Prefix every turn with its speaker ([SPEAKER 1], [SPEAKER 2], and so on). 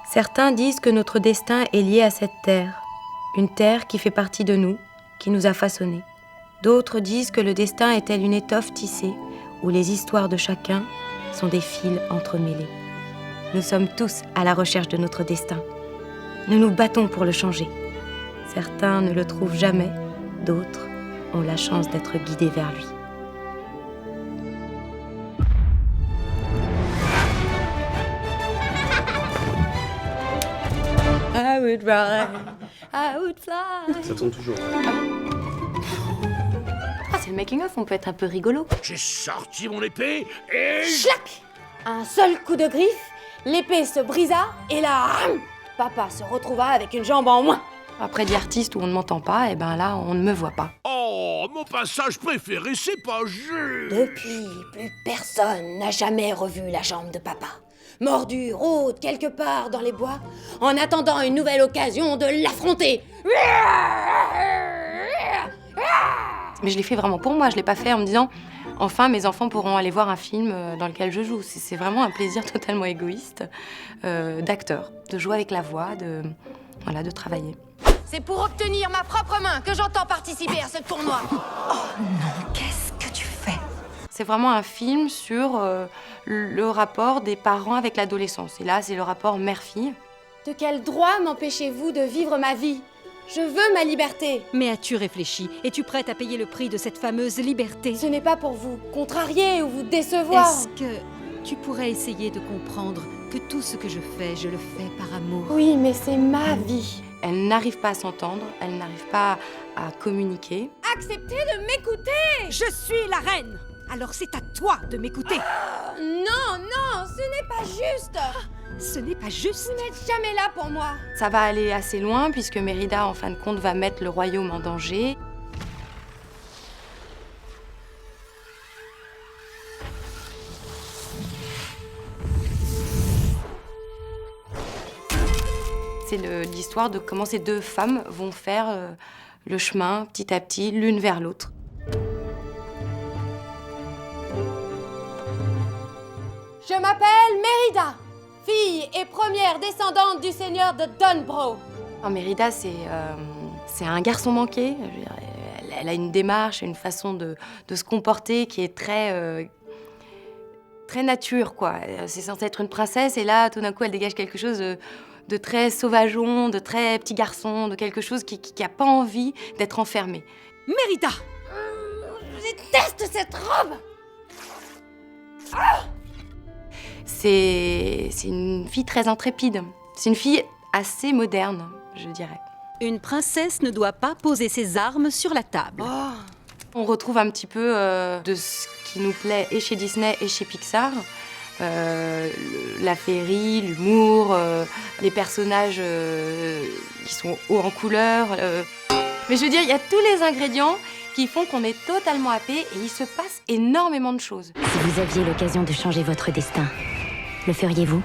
[SPEAKER 1] Certains disent que notre destin est lié à cette terre, une terre qui fait partie de nous, qui nous a façonnés. D'autres disent que le destin est tel une étoffe tissée, où les histoires de chacun sont des fils entremêlés. Nous sommes tous à la recherche de notre destin. Nous nous battons pour le changer. Certains ne le trouvent jamais, d'autres ont la chance d'être guidés vers lui. I would ride, I would fly.
[SPEAKER 2] Ça tourne toujours.
[SPEAKER 1] Ah, c'est le making-of, on peut être un peu rigolo.
[SPEAKER 3] J'ai sorti mon épée et...
[SPEAKER 4] Schlac! Un seul coup de griffe, l'épée se brisa et là, papa se retrouva avec une jambe en moins.
[SPEAKER 1] Après The Artist où on ne m'entend pas, et ben là, on ne me voit pas.
[SPEAKER 3] Oh, mon passage préféré, c'est pas juste.
[SPEAKER 4] Depuis, plus personne n'a jamais revu la jambe de papa. Mordu, rôde quelque part dans les bois, en attendant une nouvelle occasion de l'affronter.
[SPEAKER 1] Mais je l'ai fait vraiment pour moi, je l'ai pas fait en me disant « Enfin, mes enfants pourront aller voir un film dans lequel je joue ». C'est vraiment un plaisir totalement égoïste d'acteur, de jouer avec la voix, de travailler.
[SPEAKER 4] C'est pour obtenir ma propre main que j'entends participer à ce tournoi.
[SPEAKER 5] Qu'est-ce que tu fais?
[SPEAKER 1] C'est vraiment un film sur le rapport des parents avec l'adolescence. Et là, c'est le rapport mère-fille.
[SPEAKER 4] De quel droit m'empêchez-vous de vivre ma vie? Je veux ma liberté.
[SPEAKER 5] Mais as-tu réfléchi? Es-tu prête à payer le prix de cette fameuse liberté?
[SPEAKER 4] Ce n'est pas pour vous contrarier ou vous décevoir.
[SPEAKER 5] Est-ce que tu pourrais essayer de comprendre que tout ce que je le fais par amour?
[SPEAKER 4] Oui, mais c'est ma vie.
[SPEAKER 1] Elles n'arrivent pas à s'entendre, elles n'arrivent pas à communiquer.
[SPEAKER 4] Acceptez de m'écouter.
[SPEAKER 5] Je suis la reine! Alors c'est à toi de m'écouter!
[SPEAKER 4] Non, non, ce n'est pas juste.
[SPEAKER 5] Ce n'est pas juste!
[SPEAKER 4] Vous n'êtes jamais là pour moi.
[SPEAKER 1] Ça va aller assez loin puisque Mérida, en fin de compte, va mettre le royaume en danger. C'est l'histoire de comment ces deux femmes vont faire le chemin petit à petit, l'une vers l'autre.
[SPEAKER 4] Je m'appelle Mérida, fille et première descendante du seigneur de Dunbro.
[SPEAKER 1] Alors, Mérida, c'est un garçon manqué. Je veux dire, elle a une démarche, une façon de se comporter qui est très nature, quoi. C'est censé être une princesse et là, tout d'un coup, elle dégage quelque chose de très sauvageon, de très petit garçon, de quelque chose qui a pas envie d'être enfermé.
[SPEAKER 5] Mérida!
[SPEAKER 4] Je déteste cette robe.
[SPEAKER 1] C'est une fille très intrépide. C'est une fille assez moderne, je dirais.
[SPEAKER 5] Une princesse ne doit pas poser ses armes sur la table.
[SPEAKER 1] On retrouve un petit peu de ce qui nous plaît et chez Disney et chez Pixar. La féerie, l'humour, les personnages qui sont hauts en couleur. Mais je veux dire, il y a tous les ingrédients qui font qu'on est totalement happé et il se passe énormément de choses.
[SPEAKER 6] Si vous aviez l'occasion de changer votre destin, le feriez-vous?